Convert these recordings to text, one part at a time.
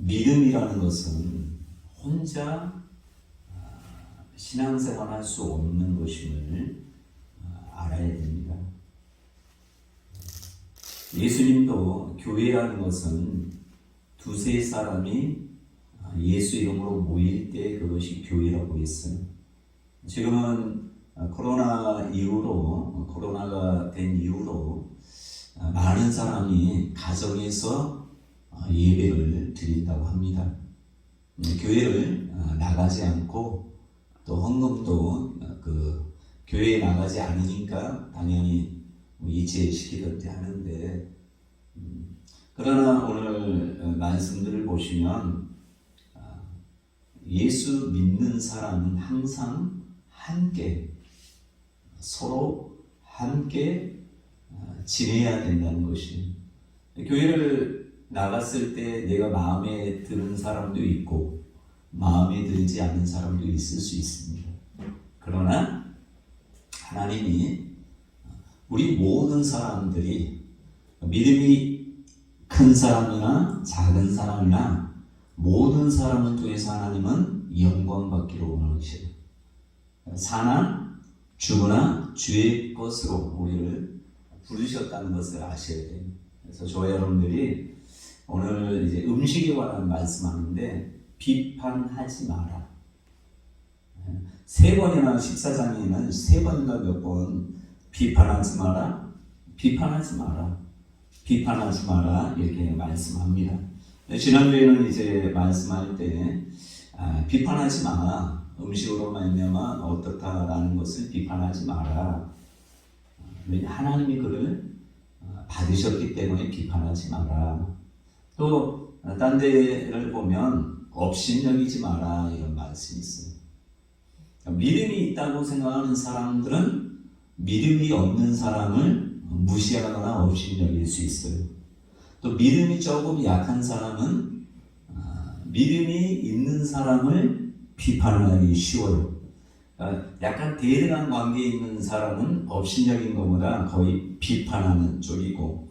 믿음이라는 것은 혼자 신앙생활할 수 없는 것임을 알아야 됩니다. 예수님도 교회라는 것은 두세 사람이 예수 이름으로 모일 때 그것이 교회라고 했어요. 지금은 코로나가 된 이후로 많은 사람이 가정에서 예배를 드린다고 합니다. 교회를 나가지 않고 또 헌금도 교회에 나가지 않으니까 당연히 이체시키든지 하는데, 그러나 오늘 말씀들을 보시면 예수 믿는 사람은 항상 함께 서로 함께 지내야 된다는 것이, 교회를 나갔을 때 내가 마음에 드는 사람도 있고 마음에 들지 않는 사람도 있을 수 있습니다. 그러나 하나님이 우리 모든 사람들이 믿음이 큰 사람이나 작은 사람이나 모든 사람을 통해서 하나님은 영광받기를 원하시고, 사나 죽으나 주의 것으로 우리를 부르셨다는 것을 아셔야 돼요. 그래서 저와 여러분들이 오늘 이제 음식에 관한 말씀하는데, 비판하지 마라. 3번이나 14장에는 3번인가 몇 번 비판하지 마라, 비판하지 마라, 비판하지 마라 이렇게 말씀합니다. 지난주에는 이제 말씀할 때 비판하지 마, 음식으로 말미암아 어떻다라는 것을 비판하지 마라. 하나님이 그를 받으셨기 때문에 비판하지 마라. 또 딴 데를 보면 업신여기지 마라 이런 말씀이 있어요. 믿음이 있다고 생각하는 사람들은 믿음이 없는 사람을 무시하거나 업신여길 수 있어요. 또 믿음이 조금 약한 사람은 믿음이 있는 사람을 비판하기 쉬워요. 약간 대등한 관계에 있는 사람은 업신여긴 것보다 거의 비판하는 쪽이고,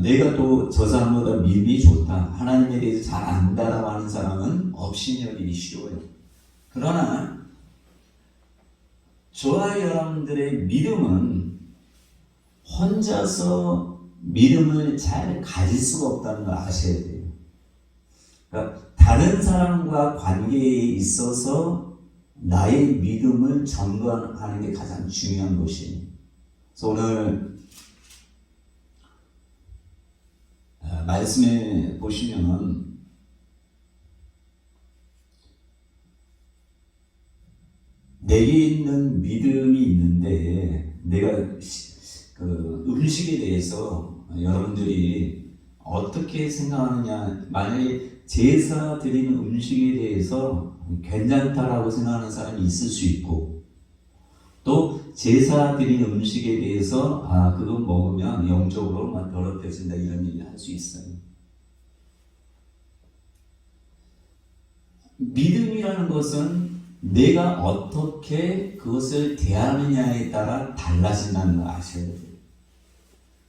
내가 또 저 사람보다 믿음이 좋다, 하나님에 대해서 잘 안다라고 하는 사람은 업신여기기 쉬워요. 그러나 저와 여러분들의 믿음은 혼자서 믿음을 잘 가질 수가 없다는 걸 아셔야 돼요. 그러니까 다른 사람과 관계에 있어서 나의 믿음을 점검하는 게 가장 중요한 것이에요. 그래서 오늘 말씀에 보시면 내게 있는 믿음이 있는데, 내가 음식에 대해서 여러분들이 어떻게 생각하느냐, 만약에 제사 드리는 음식에 대해서 괜찮다라고 생각하는 사람이 있을 수 있고, 또 제사 드리는 음식에 대해서 그거 먹으면 영적으로 더럽혀진다 이런 얘기를 할 수 있어요. 믿음이라는 것은 내가 어떻게 그것을 대하느냐에 따라 달라진다는 걸 아셔야 돼요.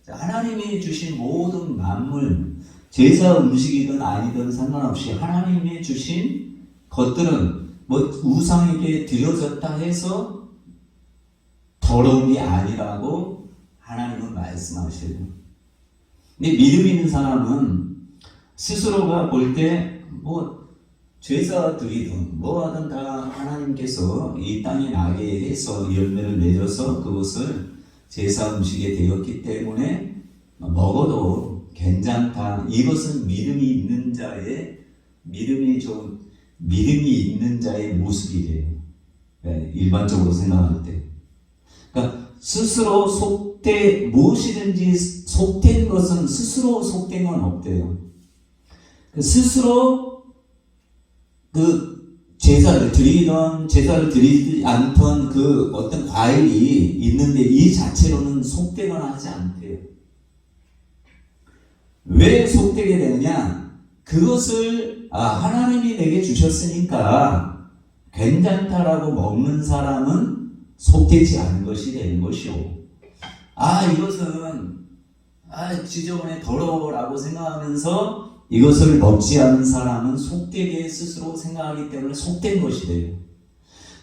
하나님이 주신 모든 만물, 제사 음식이든 아니든 상관없이 하나님이 주신 것들은 우상에게 드려졌다 해서 더러움이 아니라고 하나님은 말씀하셔요. 근데 믿음 있는 사람은 스스로가 볼 때 제사 드리든 하든 다 하나님께서 이 땅에 나게 해서 열매를 맺어서 그것을 제사 음식에 되었기 때문에 먹어도 괜찮다. 이것은 믿음이 있는 자의 모습이래요. 네, 일반적으로 생각할 때. 그러니까 스스로 무엇이든지 속된 것은 스스로 속된 건 없대요. 스스로 제사를 드리지 않던 어떤 과일이 있는데 이 자체로는 속되거나 하지 않대요. 왜 속되게 되느냐? 그것을 하나님이 내게 주셨으니까 괜찮다라고 먹는 사람은 속되지 않은 것이 되는 것이요. 이것은 지저분해 더러워라고 생각하면서 이것을 먹지 않은 사람은 속되게 스스로 생각하기 때문에 속된 것이 돼요.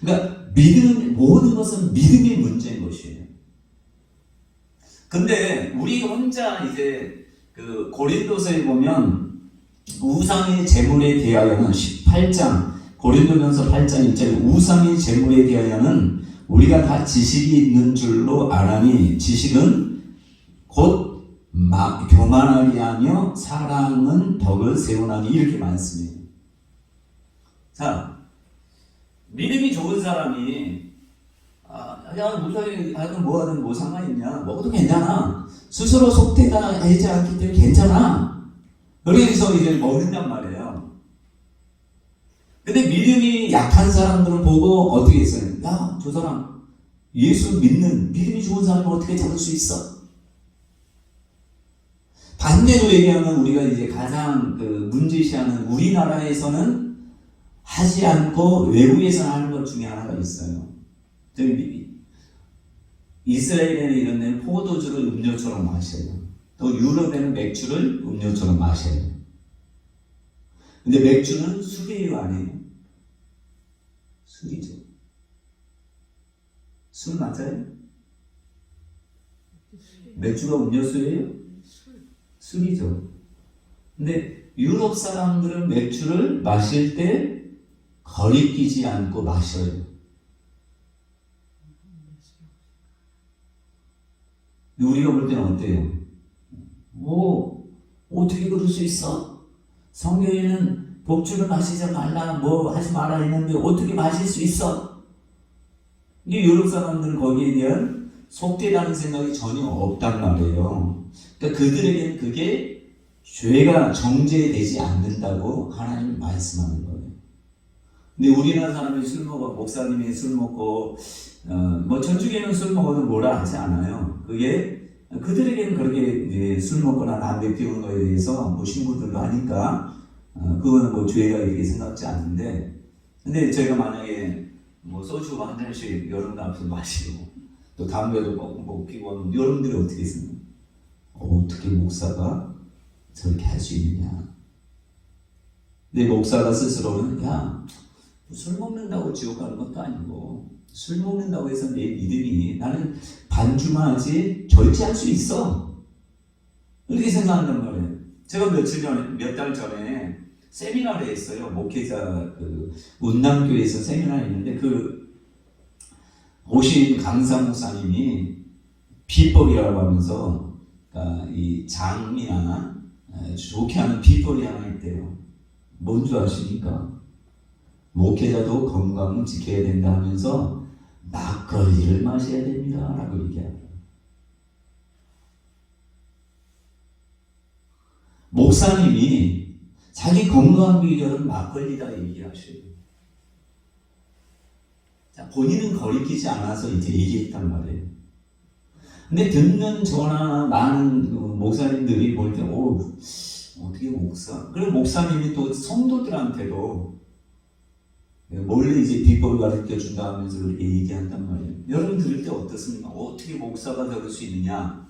그러니까 모든 것은 믿음의 문제인 것이에요. 근데 우리 혼자 이제 그 고린도서에 보면 우상의 제물에 대하여는 18장 고린도전서 8장 1절에 우상의 제물에 대하여는 우리가 다 지식이 있는 줄로 아나니 지식은 곧 교만하게 하며 사랑은 덕을 세우나니 이렇게 말씀해요. 자, 믿음이 좋은 사람이 야 무사히 하든 뭐하든 뭐 상관있냐 먹어도 괜찮아 스스로 속되다 하지 않기 때문에 괜찮아 그래서 이제 먹는단 말이에요. 근데 믿음이 약한 사람들을 보고 어떻게 했어요? 야 저 사람 예수 믿는 믿음이 좋은 사람을 어떻게 잡을 수 있어? 반대로 얘기하면 우리가 이제 가장 문제시하는 우리나라에서는 하지 않고 외국에서 하는 것 중에 하나가 있어요. 이스라엘에는 이런 데는 포도주를 음료처럼 마셔요. 또 유럽에는 맥주를 음료처럼 마셔요. 근데 맥주는 술이에요, 아니에요? 술이죠. 술 맞아요? 맥주가 음료수예요? 술이죠. 근데 유럽 사람들은 맥주를 마실 때 거리끼지 않고 마셔요. 우리가 볼 때는 어때요? 어떻게 그럴 수 있어? 성경에는 독주를 마시지 말라, 뭐 하지 마라 했는데 어떻게 마실 수 있어? 이 유럽 사람들은 거기에 대한 속되다는 생각이 전혀 없단 말이에요. 그러니까 그들에게는 그게 죄가 정죄되지 않는다고 하나님이 말씀하는 거예요. 근데 우리나라 사람이 술 먹어, 목사님이 술 먹고, 뭐 전주교는 술 먹어도 뭐라 하지 않아요. 그게 그들에게는 그렇게 이제 술 먹거나 담배 피우는 거에 대해서 뭐 신부들도 하니까 그거는 뭐 죄가 이렇게 생각지 않는데, 근데 저희가 만약에 뭐 소주 한 잔씩 여러분들 앞에서 마시고 또 담배도 꼭 피고 하면 여러분들이 어떻게 생각해요? 어떻게 목사가 저렇게 할 수 있느냐? 근데 목사가 스스로는 술 먹는다고 지옥 가는 것도 아니고 술 먹는다고 해서 내 믿음이 나는 반주만 하지 절제할 수 있어 이렇게 생각한단 말이에요. 제가 몇 달 전에 세미나를 했어요. 목회자 운남교에서 세미나를 했는데 오신 강사 목사님이 비법이라고 하면서 이 장미나 좋게 하는 비법이 하나 있대요. 뭔 줄 아십니까? 목회자도 건강을 지켜야 된다 하면서 막걸리를 마셔야 됩니다 라고 얘기합니다. 목사님이 자기 건강 비결은 막걸리다 얘기하셔요. 자, 본인은 거리끼지 않아서 이제 얘기했단 말이에요. 근데 듣는 저나 많은 목사님들이 볼 때 어떻게 목사? 그리고 목사님이 또 성도들한테도 몰래 이제 비법을 가르쳐 준다 하면서 그렇게 얘기한단 말이에요. 여러분 들을 때 어떻습니까? 어떻게 목사가 되을 수 있느냐?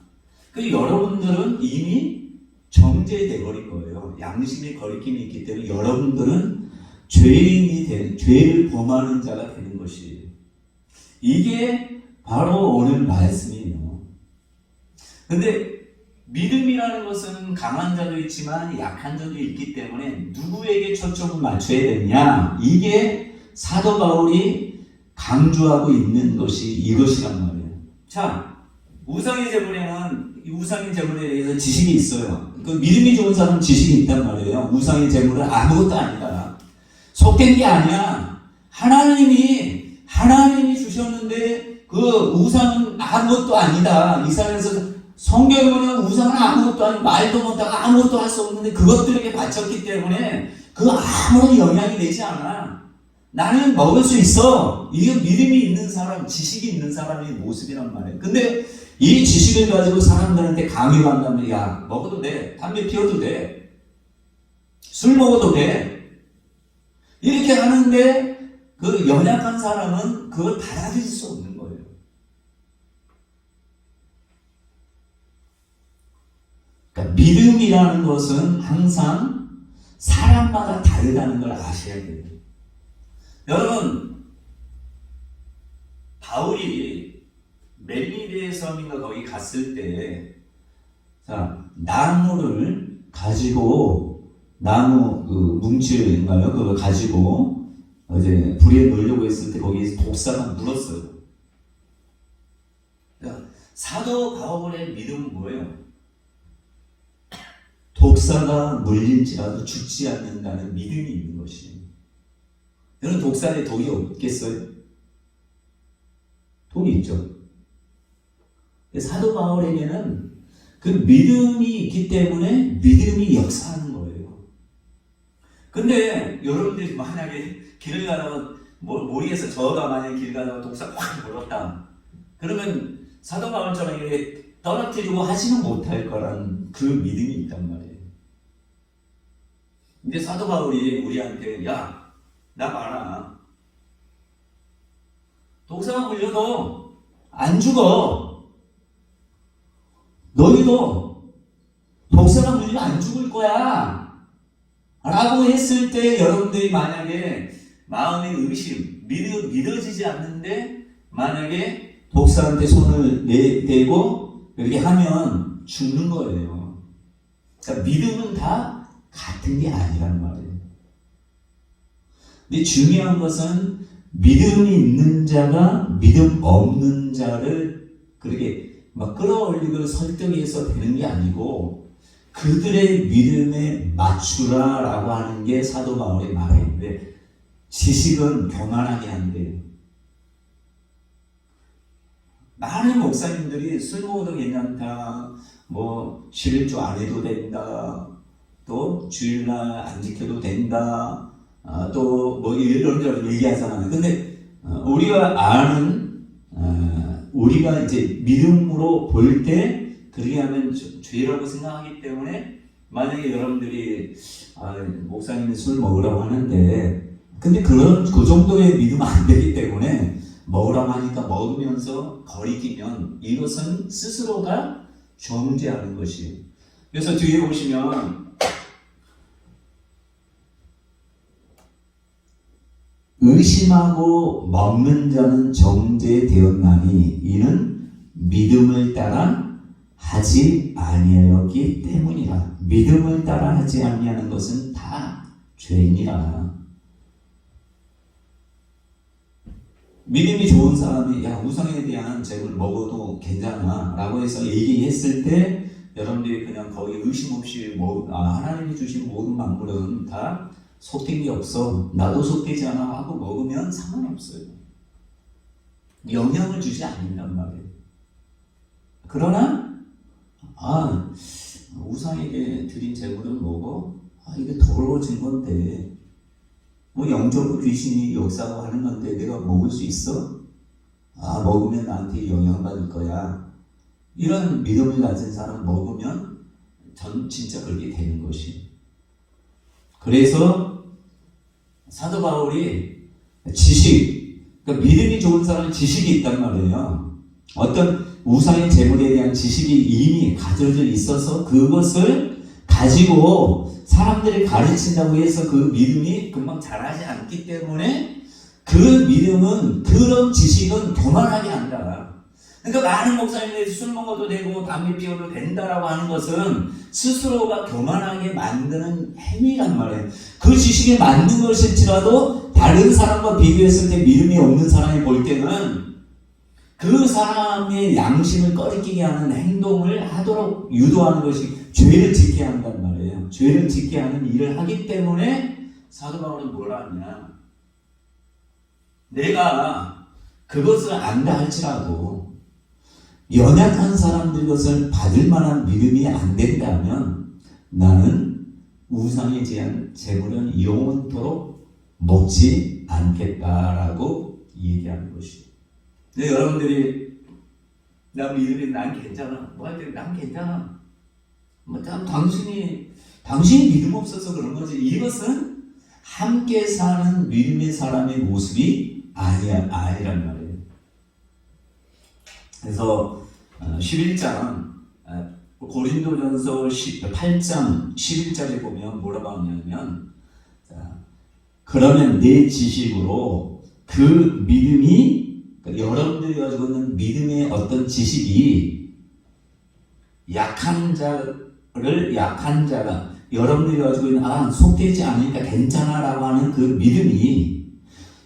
여러분들은 이미 정죄돼 버린 거예요. 양심의 거리낌이 있기 때문에 여러분들은 죄를 범하는 자가 되는 것이에요. 이게 바로 오늘 말씀이에요. 근데 믿음이라는 것은 강한 자도 있지만 약한 자도 있기 때문에 누구에게 초점을 맞춰야 되느냐? 이게 사도 바울이 강조하고 있는 것이 이것이란 말이에요. 자, 우상의 제물에 대해서 지식이 있어요. 믿음이 좋은 사람은 지식이 있단 말이에요. 우상의 제물은 아무것도 아니다. 속된 게 아니야. 하나님이 주셨는데 그 우상은 아무것도 아니다. 이사야에서 성경에 보면 우상은 아무것도 아니고 말도 못하고 아무것도 할 수 없는데 그것들에게 바쳤기 때문에 아무런 영향이 되지 않아. 나는 먹을 수 있어. 이게 믿음이 있는 사람, 지식이 있는 사람의 모습이란 말이에요. 근데 이 지식을 가지고 사람들한테 강요한다면 먹어도 돼. 담배 피워도 돼. 술 먹어도 돼. 이렇게 하는데 연약한 사람은 그걸 받아들일 수 없는 거예요. 그러니까 믿음이라는 것은 항상 사람마다 다르다는 걸 아셔야 돼요. 여러분, 바울이 멜리데 섬인가 거기 갔을 때, 자, 나무를 가지고, 나무 뭉치인가요? 그걸 가지고 이제 불에 넣으려고 했을 때 거기에 독사가 물었어요. 사도 바울의 믿음은 뭐예요? 독사가 물린지라도 죽지 않는다는 믿음이 있는 것이에요. 여러분, 독사에 독이 없겠어요? 독이 있죠. 사도 바울에게는 그 믿음이 있기 때문에 믿음이 역사하는 거예요. 근데 여러분들이 만약에 길을 가다가 모리에서 저가 만약에 길 가다가 독사가 확 물었다. 그러면 사도 바울처럼 이렇게 떨어뜨리고 하지는 못할 거란 그 믿음이 있단 말이에요. 근데 사도 바울이 우리한테, 야, 나 봐라. 독사가 물려도 안 죽어. 너희도 독사가 물리면 안 죽을 거야. 라고 했을 때 여러분들이 만약에 마음의 의심, 믿어지지 않는데 만약에 독사한테 손을 대고 이렇게 하면 죽는 거예요. 그러니까 믿음은 다 같은 게 아니란 말이에요. 근데 중요한 것은 믿음이 있는 자가 믿음 없는 자를 그렇게 막 끌어올리고 설득해서 되는 게 아니고 그들의 믿음에 맞추라라고 하는 게 사도 바울의 말인데, 지식은 교만하게 한대요. 많은 목사님들이 술 먹어도 괜찮다, 뭐 11조 안 해도 된다, 또 주일날 안 지켜도 된다, 또 뭐 이런 얘기하잖아요. 근데 우리가 아는, 우리가 이제 믿음으로 볼 때 그렇게 하면 죄라고 생각하기 때문에, 만약에 여러분들이 목사님이 술 먹으라고 하는데 근데 그 정도의 믿음 안 되기 때문에 먹으라고 하니까 먹으면서 거리끼면 이것은 스스로가 정죄하는 것이에요. 그래서 뒤에 보시면 의심하고 먹는 자는 정죄되었나니 이는 믿음을 따라 하지 아니하였기 때문이라. 믿음을 따라 하지 아니하는 것은 다 죄니라. 믿음이 좋은 사람이 야, 우상에 대한 재물 먹어도 괜찮아 라고 해서 얘기했을 때 여러분들이 그냥 거의 의심 없이 하나님이 주신 모든 만물은 다 속된 게 없어, 나도 속되지 않아 하고 먹으면 상관이 없어요. 영향을 주지 않는단 말이에요. 그러나 우상에게 드린 재물은 뭐고? 이게 더러워진 건데, 뭐 영적으로 귀신이 역사하고 하는 건데 내가 먹을 수 있어? 먹으면 나한테 영향받을 거야. 이런 믿음을 가진 사람 먹으면 진짜 그렇게 되는 것이. 그래서 사도 바울이 그러니까 믿음이 좋은 사람은 지식이 있단 말이에요. 어떤 우상의 재물에 대한 지식이 이미 가져져 있어서 그것을 가지고 사람들이 가르친다고 해서 그 믿음이 금방 자라지 않기 때문에 그 믿음은, 그런 지식은 교만하게 한다. 그러니까 많은 목사님들이 술 먹어도 되고 담배 피워도 된다라고 하는 것은 스스로가 교만하게 만드는 행위란 말이에요. 그 지식에 맞는 것일지라도 다른 사람과 비교했을 때 믿음이 없는 사람이 볼 때는 그 사람의 양심을 꺼리끼게 하는 행동을 하도록 유도하는 것이 죄를 짓게 한단 말이에요. 죄를 짓게 하는 일을 하기 때문에 사도 바울은 뭐라 하냐, 내가 그것을 안다 할지라도 연약한 사람들 것을 받을 만한 믿음이 안 된다면 나는 우상에 대한 재물은 영원토록 먹지 않겠다라고 얘기하는 것이죠. 근데 여러분들이 나 믿음이 난 괜찮아, 뭐 할 때 난 괜찮아, 뭐 당신이 믿음 없어서 그런 거지. 이것은 함께 사는 믿음의 사람의 모습이 아니란 말이에요. 그래서 11장 고린도전서 8장 11절에 보면 뭐라고 하냐면, 자, 그러면 내 지식으로 그 믿음이, 그러니까 여러분들이 가지고 있는 믿음의 어떤 지식이 약한 자가 여러분들이 가지고 있는 속되지 않으니까 괜찮아 라고 하는 그 믿음이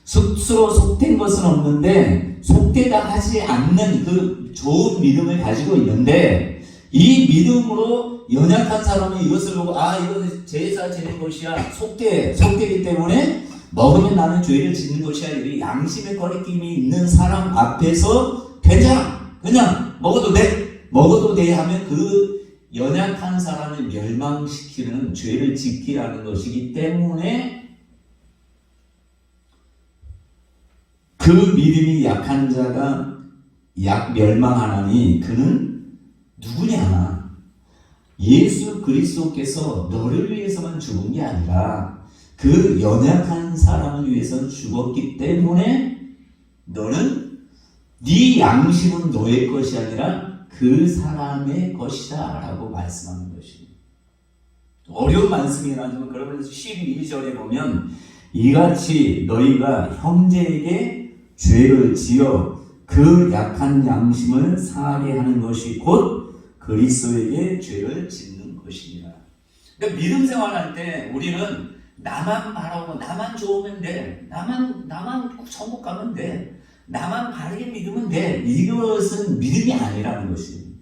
스스로 속된 것은 없는데 속되다 하지 않는 그 좋은 믿음을 가지고 있는데, 이 믿음으로 연약한 사람은 이것을 보고 이것은 제사 지는 것이야, 속되기 때문에 먹으면 나는 죄를 짓는 것이야, 이 양심의 거리낌이 있는 사람 앞에서 괜찮아, 그냥 먹어도 돼 하면 그 연약한 사람을 멸망시키는 죄를 짓기라는 것이기 때문에, 그 믿음이 약한 자가 멸망하나니 그는 누구냐? 예수 그리스도께서 너를 위해서만 죽은 게 아니라 그 연약한 사람을 위해서 죽었기 때문에 너는 네 양심은 너의 것이 아니라 그 사람의 것이다 라고 말씀하는 것입니다. 어려운 말씀이긴 하지만, 그러면서 12절에 보면 이같이 너희가 형제에게 죄를 지어 그 약한 양심을 상하게 하는 것이 곧 그리스도에게 죄를 짓는 것이니라. 그러니까 믿음 생활할 때 우리는 나만 바라고 나만 좋으면 돼, 나만 천국 가면 돼, 나만 바르게 믿으면 돼, 이것은 믿음이 아니라는 것입니다.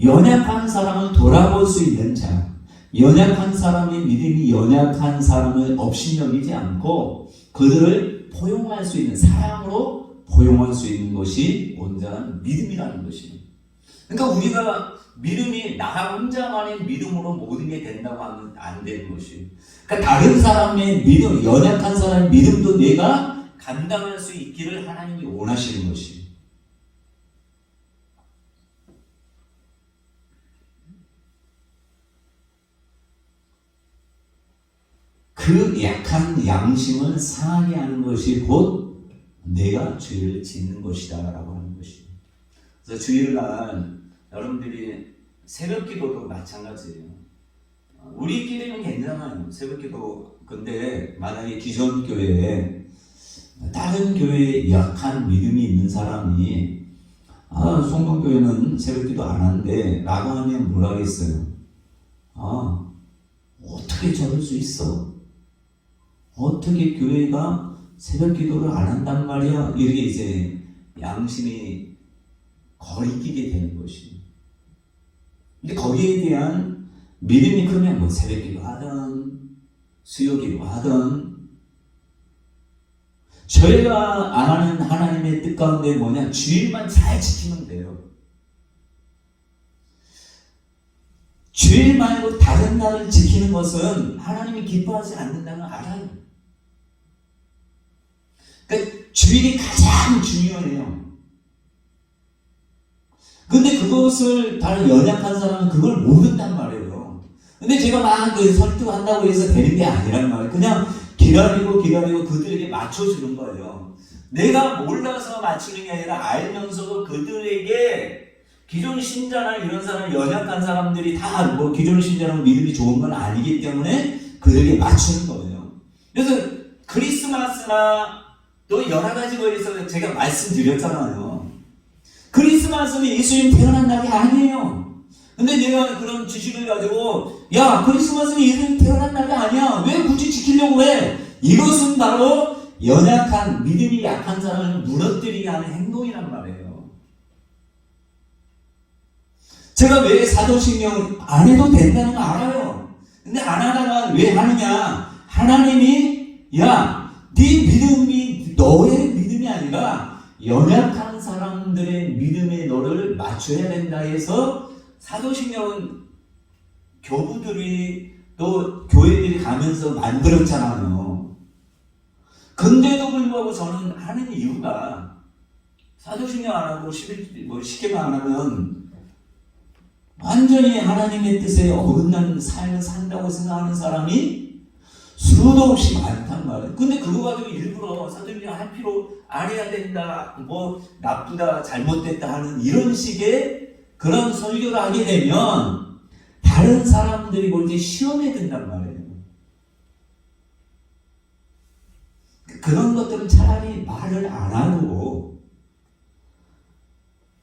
연약한 사람을 돌아볼 수 있는 자, 연약한 사람의 믿음이 연약한 사람을 업신여기지 않고 그들을 포용할 수 있는, 사랑으로 포용할 수 있는 것이 온전한 믿음이라는 것입니다. 그러니까 우리가 믿음이 나 혼자만의 믿음으로 모든 게 된다고 하면 안 되는 것이에요. 그러니까 다른 사람의 믿음, 연약한 사람의 믿음도 내가 감당할 수 있기를 하나님이 원하시는 것이에요. 그 약한 양심을 상하게 하는 것이 곧 내가 죄를 짓는 것이다 라고 하는 것입니다. 그래서 주일날 여러분들이 새벽기도도 마찬가지예요. 우리끼리는 괜찮아요, 새벽기도. 근데 만약에 기존 교회에 다른 교회에 약한 믿음이 있는 사람이 송동교회는 새벽기도 안 한대 라고 하면 뭐라 하겠어요? 어떻게 저럴 수 있어? 어떻게 교회가 새벽기도를 안 한단 말이야? 이렇게 이제 양심이 거리끼게 되는 것입니다. 근데 거기에 대한 믿음이 크면 뭐 새벽기도 하든 수요기도 하든, 저희가 안 하는 하나님의 뜻 가운데 뭐냐? 주일만 잘 지키면 돼요. 주일 말고 다른 날을 지키는 것은 하나님이 기뻐하지 않는다는 걸 알아요. 그러니까 주일이 가장 중요해요. 근데 그것을 다른 연약한 사람은 그걸 모른단 말이에요. 근데 제가 막 설득한다고 해서 되는 게 아니란 말이에요. 그냥 기다리고 그들에게 맞춰주는 거예요. 내가 몰라서 맞추는 게 아니라 알면서도 그들에게, 기존 신자나 이런 사람, 연약한 사람들이 다 뭐 기존 신자랑 믿음이 좋은 건 아니기 때문에 그들에게 맞추는 거예요. 그래서 크리스마스나 또 여러 가지 거에서 제가 말씀드렸잖아요. 크리스마스는 예수님 태어난 날이 아니에요. 근데 내가 그런 지식을 가지고 크리스마스는 예수님 태어난 날이 아니야, 왜 굳이 지키려고 해? 이것은 바로 연약한, 믿음이 약한 사람을 무너뜨리게 하는 행동이란 말이에요. 제가 왜 사도신경 안 해도 된다는 거 알아요. 근데 안 하다가 왜 하느냐? 하나님이 네 믿음이 너의 믿음이 아니라 연약한 사람들의 믿음에 너를 맞춰야 된다 해서, 사도신경은 교부들이 또 교회들이 가면서 만들었잖아요. 근데도 불구하고 저는 하는 이유가, 사도신경 안 하고 10개만 안 하면 완전히 하나님의 뜻에 어긋난 삶을 산다고 생각하는 사람이 수도 없이 많단 말이에요. 근데 그거 가지고 일부러 사도신경 할 필요 안 해야 된다, 뭐 나쁘다, 잘못됐다 하는 이런 식의 그런 설교를 하게 되면 다른 사람들이 볼 때 시험에 든단 말이에요. 그런 것들은 차라리 말을 안 하고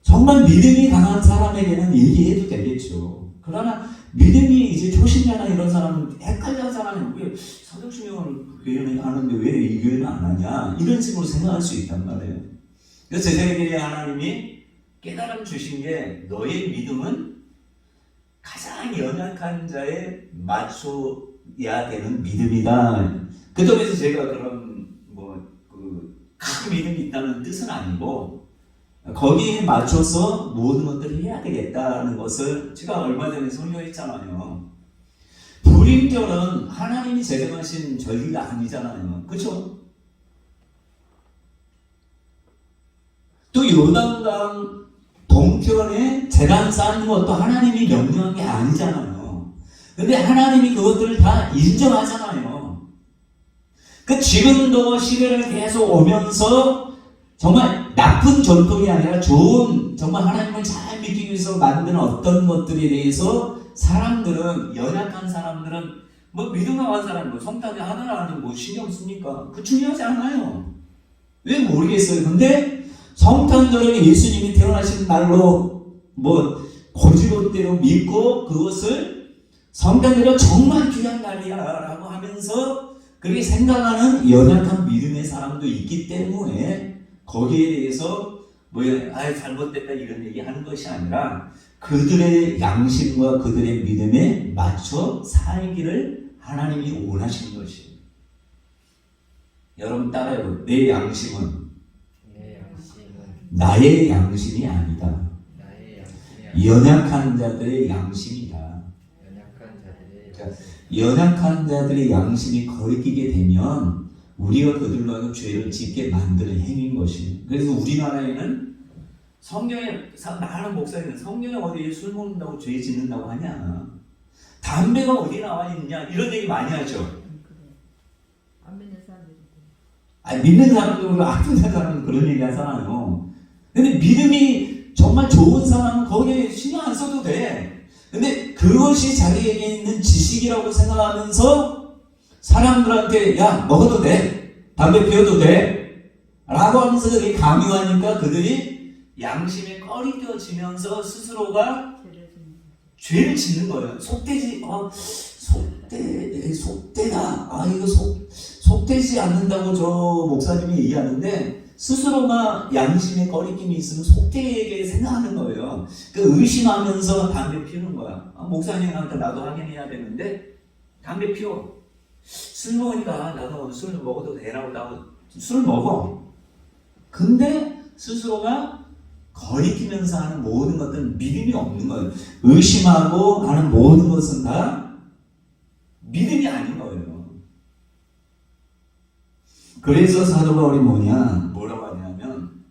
정말 믿음이 강한 사람에게는 얘기해도 되겠죠. 그러나 믿음이 이제 초신자나 이런 사람은 헷갈려하는 사람은 왜 사도신경을 교회는 하는데 왜 이 교회는 안 하냐 이런 식으로 생각할 수 있단 말이에요. 그래서 제자에게 하나님이 깨달음 주신 게 너의 믿음은 가장 연약한 자에 맞춰야 되는 믿음이다. 그 점에서 제가 그런 큰 믿음이 있다는 뜻은 아니고 거기에 맞춰서 모든 것들을 해야 되겠다는 것을 제가 얼마 전에 설교했잖아요. 불임절은 하나님이 제정하신 절기가 아니잖아요. 그렇죠? 또 요단강 동편에 제단 쌓는 것도 하나님이 명령한 게 아니잖아요. 근데 하나님이 그것들을 다 인정하잖아요. 지금도 시대를 계속 오면서 정말 나쁜 전통이 아니라 좋은 정말 하나님을 잘 믿기 위해서 만든 어떤 것들에 대해서 사람들은 연약한 사람들은 믿음 강한 사람 성탄에 하느라 하는 신경 씁니까? 그 중요하지 않아요. 왜 모르겠어요. 근데 성탄절에 예수님이 태어나신 날로 고지롯대로 믿고 그것을 성탄절은 정말 귀한 날이야 라고 하면서 그렇게 생각하는 연약한 믿음의 사람도 있기 때문에 거기에 대해서 잘못됐다 이런 얘기 하는 것이 아니라 그들의 양심과 그들의 믿음에 맞춰 살기를 하나님이 원하시는 것이에요. 여러분 따라해요. 내 양심은 나의 양심이 아니다. 연약한 자들의 양심이다. 연약한 자들의 양심이 거리게 되면 우리가 그들로 하여금 죄를 짓게 만드는 행위인 것이에요. 그래서 우리나라에는 성경에 많은 목사님은 성경에 어디에 술 먹는다고 죄 짓는다고 하냐, 담배가 어디 나와 있냐 이런 얘기 많이 하죠. 안 믿는 사람들이. 믿는 사람도 안 믿는 사람은 그런 얘기 하잖아요. 근데 믿음이 정말 좋은 사람은 거기에 신경 안 써도 돼. 근데 그것이 자기에게 있는 지식이라고 생각하면서 사람들한테 야 먹어도 돼, 담배 피워도 돼 라고 하면서 그게 강요하니까 그들이 양심에 꺼리껴지면서 스스로가 죄를 짓는 거예요. 속되다. 이거 속되지 않는다고 저 목사님이 얘기하는데 스스로가 양심에 꺼리낌이 있으면 속되게 생각하는 거예요. 의심하면서 담배 피우는 거야. 목사님한테 나도 확인해야 되는데 담배 피워. 술 먹으니까 나도 술 먹어도 되라고 나도 술 먹어. 근데 스스로가 거리끼면서 하는 모든 것들은 믿음이 없는 거예요. 의심하고 하는 모든 것은 다 믿음이 아닌 거예요. 그래서 사도 바울이 뭐라고 하냐면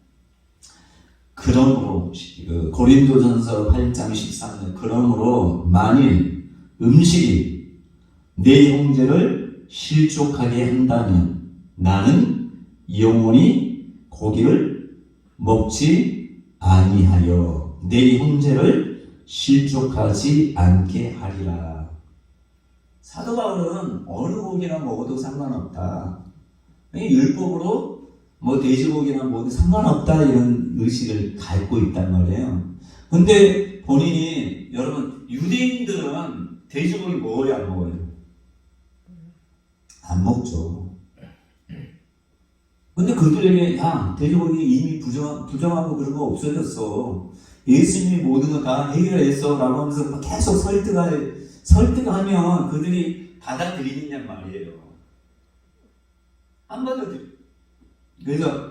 그러므로 고린도전서 8장 13절 그러므로 만일 음식이 내 형제를 실족하게 한다면 나는 영원히 고기를 먹지 아니하여 내 형제를 실족하지 않게 하리라. 사도 바울은 어느 고기나 먹어도 상관없다. 율법으로 돼지고기나 뭐든 상관없다 이런 의식을 갖고 있단 말이에요. 근데 본인이 여러분 유대인들은 돼지고기 먹어요 안 먹어요? 안 먹죠. 근데 그들에게 돼지고기 이미 부정하고 그런 거 없어졌어. 예수님이 모든 거 다 해결했어 라고 하면서 계속 설득하면 그들이 받아들이느냐 말이에요. 안 받아들여. 그래서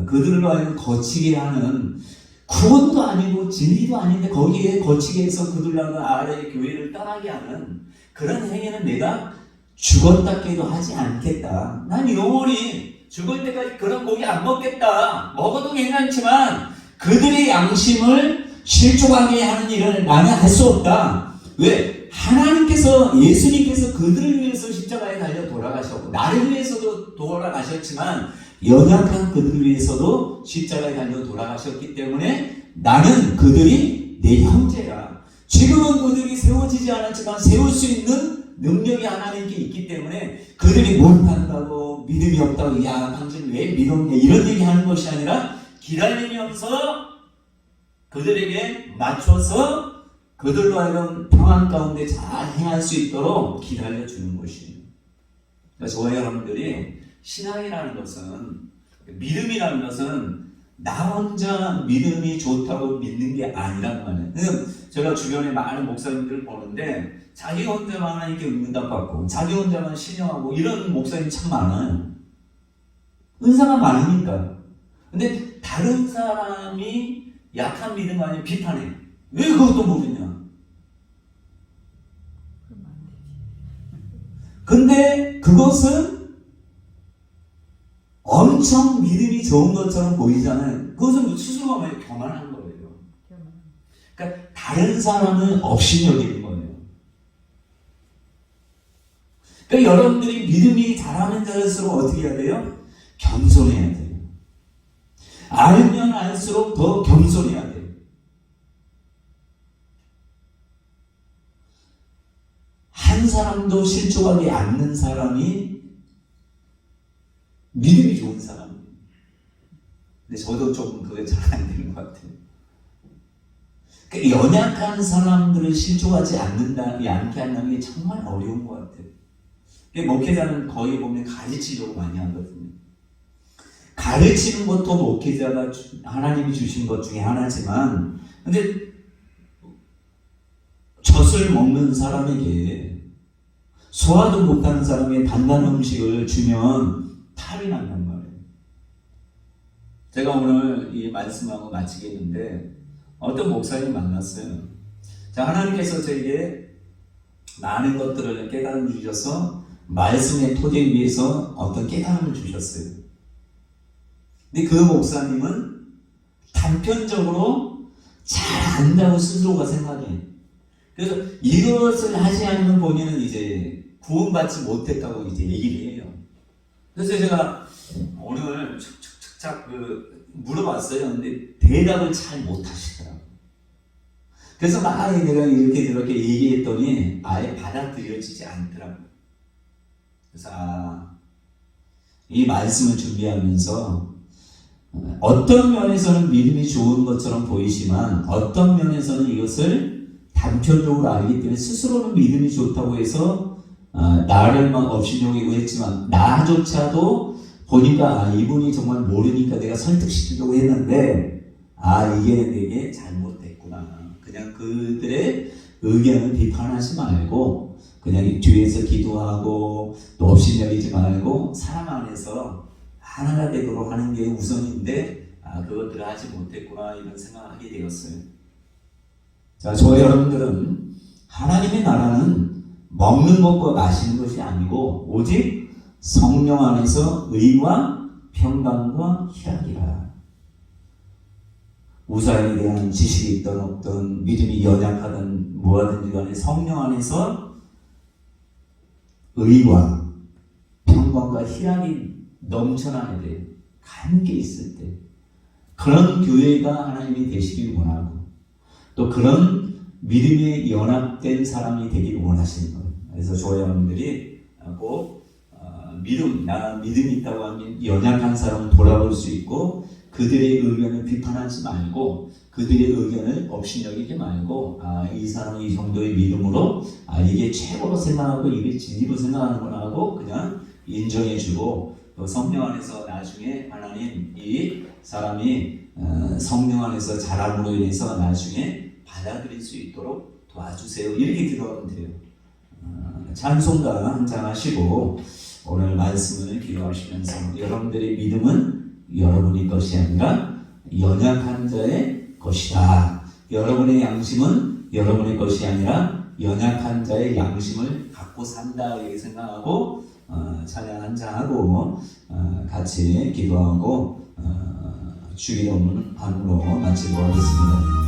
그들로 하여금 거치게 하는 구원도 아니고 진리도 아닌데 거기에 거치게 해서 그들로 아래의 교회를 떠나게 하는 그런 행위는 내가 죽었다 깨도 하지 않겠다. 난 영원히 죽을 때까지 그런 고기 안 먹겠다. 먹어도 괜찮지만 그들의 양심을 실족하게 하는 일을 나는 할 수 없다. 왜? 하나님께서 예수님께서 그들을 위해서 십자가에 달려 돌아가셨고 나를 위해서도 돌아가셨지만 연약한 그들을 위해서도 십자가에 달려 돌아가셨기 때문에 나는 그들이 내 형제야. 지금은 그들이 세워지지 않았지만 세울 수 있는 능력이 하나님께 있기 때문에 그들이 못한다고 믿음이 없다고 야 당신 왜 믿었냐 이런 얘기하는 것이 아니라 기다리면서 그들에게 맞춰서 그들로 하여금 평안 가운데 잘 행할 수 있도록 기다려주는 것이에요. 그래서 저와 여러분들이 신앙이라는 것은 믿음이라는 것은 나 혼자 믿음이 좋다고 믿는 게 아니란 말이에요. 제가 주변에 많은 목사님들을 보는데 자기 혼자만 하나님께 응답받고 자기 혼자만 신령하고 이런 목사님 참 많아요. 은사가 많으니까. 근데 다른 사람이 약한 믿음 아니면 비판해. 왜 그것도 모르냐? 그럼 안 되지. 근데 그것은 엄청 믿음이 좋은 것처럼 보이잖아요. 그것은 스스로가 많이 교만한 거예요. 교만. 그러니까 다른 사람은 없이 여기는 거예요. 그러니까 여러분들이 믿음이 잘하는 자일수록 어떻게 해야 돼요? 겸손해야 돼요. 알면 알수록 더 겸손해야 돼요. 한 사람도 실족하지 않는 사람이 믿음이 좋은 사람이에요. 근데 저도 조금 그게 잘 안 되는 것 같아요. 그러니까 연약한 사람들을 실족하지 않게 한다는 게 정말 어려운 것 같아요. 목회자는 거의 보면 가르치려고 많이 하거든요. 가르치는 것도 목회자가 하나님이 주신 것 중에 하나지만, 근데 젖을 먹는 사람에게 소화도 못하는 사람에게 단단한 음식을 주면 탈이 난단 말이에요. 제가 오늘 이 말씀하고 마치겠는데 어떤 목사님 만났어요. 자, 하나님께서 저에게 많은 것들을 깨달음 주셔서 말씀의 토대 위에서 어떤 깨달음을 주셨어요. 근데 그 목사님은 단편적으로 잘 안다고 스스로가 생각해. 그래서 이것을 하지 않으면 본인은 이제 구원받지 못했다고 이제 얘기를 해요. 그래서 제가 오늘 착착착 물어봤어요. 근데 대답을 잘 못하시더라고요. 그래서 막 내가 이렇게 저렇게 얘기했더니 아예 받아들여지지 않더라고요. 그래서 이 말씀을 준비하면서 어떤 면에서는 믿음이 좋은 것처럼 보이지만 어떤 면에서는 이것을 단편적으로 알기 때문에 스스로는 믿음이 좋다고 해서 나를만 업신여기고 했지만 나조차도 보니까 이분이 정말 모르니까 내가 설득시키려고 했는데 이게 내게 잘못됐구나. 그냥 그들의 의견을 비판하지 말고 그냥 뒤에서 기도하고 또 업신여기지 말고 사람 안에서 하나가 되도록 하는 게 우선인데 그것들을 하지 못했구나 이런 생각을 하게 되었어요. 자, 저와 여러분들은 하나님의 나라는 먹는 것과 마시는 것이 아니고 오직 성령 안에서 의와 평강과 희락이라. 우사에 대한 지식이 있던 없던 믿음이 연약하던 뭐하든지 간에 성령 안에서 의와 평강과 희락이 넘쳐나야 돼요. 함께 있을 때. 그런 교회가 하나님이 되시길 원하고 또 그런 믿음에 연합된 사람이 되길 원하시는 거예요. 그래서 저와 여러분들이 꼭 나 믿음이 있다고 하면 연약한 사람을 돌아볼 수 있고 그들의 의견을 비판하지 말고 그들의 의견을 업신여기지 말고 이 사람은 이 정도의 믿음으로 이게 최고로 생각하고 이게 진리로 생각하는구나 하고 그냥 인정해주고 또 성령 안에서 나중에 하나님 이 사람이 성령 안에서 자람으로 인해서 나중에 받아들일 수 있도록 도와주세요. 이렇게 기도하면 돼요. 찬송가 한 장 하시고 오늘 말씀을 기도하시면서 여러분들의 믿음은 여러분의 것이 아니라 연약한 자의 것이다. 여러분의 양심은 여러분의 것이 아니라 연약한 자의 양심을 갖고 산다 이렇게 생각하고 찬양 한 장 하고 같이 기도하고 주기도문으로 마치도록 하겠습니다.